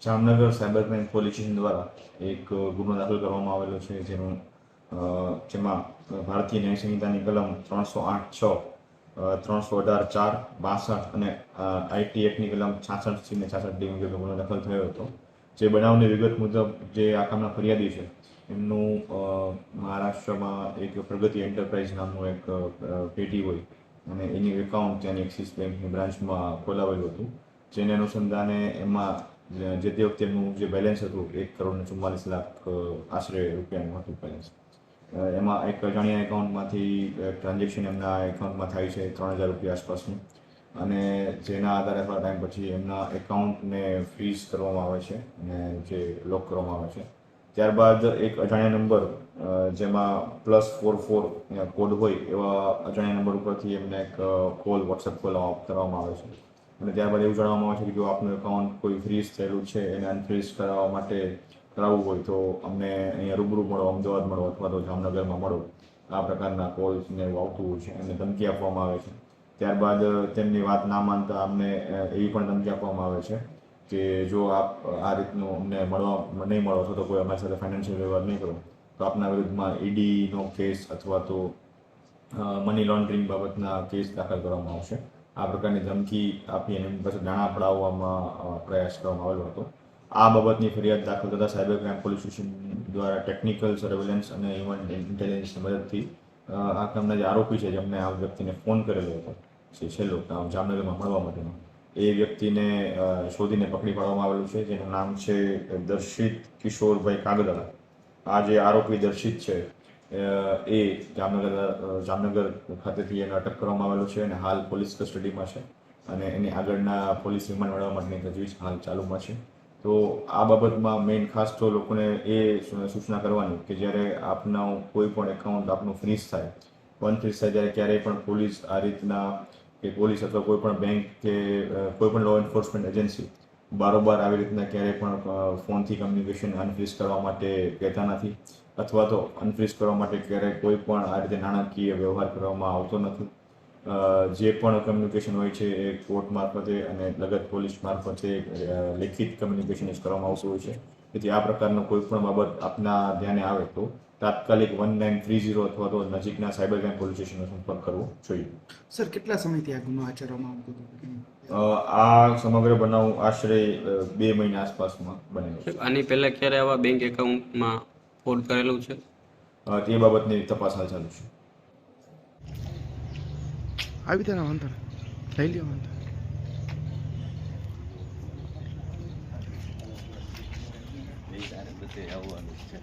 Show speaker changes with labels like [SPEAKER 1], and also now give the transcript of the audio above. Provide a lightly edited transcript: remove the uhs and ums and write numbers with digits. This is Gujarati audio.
[SPEAKER 1] Jamnagar cyber crime police station દ્વારા એક ગુનો દાખલ કરવામાં આવેલો છે જેમાં ભારતીય ન્યાય સંહિતાની કલમ 308(6), 318(4), 62 અને આઈટી એક્ટની કલમ 66C અને 66D મુજબ ગુનો દાખલ થયો હતો. જે બનાવની વિગત મુજબ જે આ કામના ફરિયાદી છે એમનું મહારાષ્ટ્રમાં એક પ્રગતિ એન્ટરપ્રાઇઝ નામનું એક પેટી હોય અને એની એકાઉન્ટ ત્યાંની એક્સિસ બેંકની બ્રાન્ચમાં ખોલાવેલું હતું. જેને અનુસંધાને એમાં જે તે વખતે એમનું જે બેલેન્સ હતું 1,44,00,000 આશરે રૂપિયાનું હતું બેલેન્સ. એમાં એક અજાણ્યા એકાઉન્ટમાંથી ટ્રાન્ઝેક્શન એમના એકાઉન્ટમાં થાય છે 3,000 રૂપિયા આસપાસનું, અને જેના આધારે થોડા ટાઈમ પછી એમના એકાઉન્ટને ફ્રીઝ કરવામાં આવે છે અને જે લોક કરવામાં આવે છે. ત્યારબાદ એક અજાણ્યા નંબર જેમાં +44 કોડ હોય એવા અજાણ્યા નંબર ઉપરથી એમને એક કોલ વોટ્સએપ કોલ કરવામાં આવે છે અને ત્યારબાદ એવું જણાવવામાં આવે છે કે જો આપનું એકાઉન્ટ કોઈ ફ્રીઝ થયેલું છે એને અનફ્રીઝ કરાવવા માટે કરાવવું હોય તો અમને અહીંયા રૂબરૂ મળો, અમદાવાદ મળો અથવા તો જામનગરમાં મળો. આ પ્રકારના કોલ્સને આવતું હોય છે, એમને ધમકી આપવામાં આવે છે. ત્યારબાદ તેમની વાત ના માનતા અમને એવી પણ ધમકી આપવામાં આવે છે કે જો આપ આ રીતનું અમને નહીં મળો અથવા તો કોઈ અમારી સાથે ફાઇનાન્શિયલ વ્યવહાર નહીં કરો તો આપના વિરુદ્ધમાં ઈડીનો કેસ અથવા તો મની લોન્ડરિંગ બાબતના કેસ દાખલ કરવામાં આવશે. આ પ્રકારની ધમકી આપી અને એમની પાસે નાણાં પડાવવામાં પ્રયાસ કરવામાં આવેલો હતો. આ બાબતની ફરિયાદ દાખલ થતાં સાયબર ક્રાઇમ પોલીસ સ્ટેશન દ્વારા ટેકનિકલ સર્વેલન્સ અને હ્યુમન ઇન્ટેલિજન્સની મદદથી આ કામના જે આરોપી છે જેમને આ વ્યક્તિને ફોન કરેલો હતો છેલ્લો જામનગરમાં મળવા માટેનો, એ વ્યક્તિને શોધીને પકડી પાડવામાં આવેલું છે, જેનું નામ છે દર્શિત કિશોરભાઈ કાગદાળા. આ જે આરોપી દર્શિત છે એ જામનગર ખાતેથી એને અટક કરવામાં આવેલો છે અને હાલ પોલીસ કસ્ટડીમાં છે અને એની આગળના પોલીસ રિમાન્ડ મેળવવા માટેની તજવીજ હાલ ચાલુમાં છે. તો આ બાબતમાં મેઇન ખાસ તો લોકોને એ સૂચના કરવાની કે જ્યારે આપનું કોઈ પણ એકાઉન્ટ આપનું ફ્રીઝ થાય, અનફ્રીઝ થાય, ત્યારે ક્યારેય પણ પોલીસ આ રીતના કે પોલીસ અથવા કોઈ પણ બેંક કે કોઈ પણ લો એન્ફોર્સમેન્ટ એજન્સી બારોબાર આવી રીતના ક્યારેય પણ ફોનથી કમ્યુનિકેશન અનફ્રીઝ કરવા માટે કહેતા નથી અથવા તો અનફ્રીઝ કરવા માટે ક્યારેય કોઈ પણ આ રીતે નાણાકીય વ્યવહાર કરવામાં આવતો નથી. જે પણ કમ્યુનિકેશન હોય છે એ કોર્ટ મારફતે અને લગત પોલીસ મારફતે લેખિત કમ્યુનિકેશન કરવામાં આવતું હોય છે. તેથી આ પ્રકારનો કોઈ પણ બાબત આપના ધ્યાને આવે તો તાત્કાલિક 1930 અથવા તો નજીકના સાયબર ક્રાઇમ પોલીસ સ્ટેશનનો સંપર્ક કરવો જોઈએ.
[SPEAKER 2] સર, કેટલા સમયથી આ ગુનો આચરવામાં આવતો હતો?
[SPEAKER 1] આ સમગ્ર બનાવ આશરે 2 મહિના આસપાસમાં બનેલો છે.
[SPEAKER 3] આની પહેલા ક્યારે આવા બેંક એકાઉન્ટમાં ફ્રોડ કરેલું છે?
[SPEAKER 1] તે બાબતની તપાસ હાલ ચાલુ છે.
[SPEAKER 2] આવી તને વાંધો લઈ લ્યો વાંધો.
[SPEAKER 4] બધે આવવાનું છે.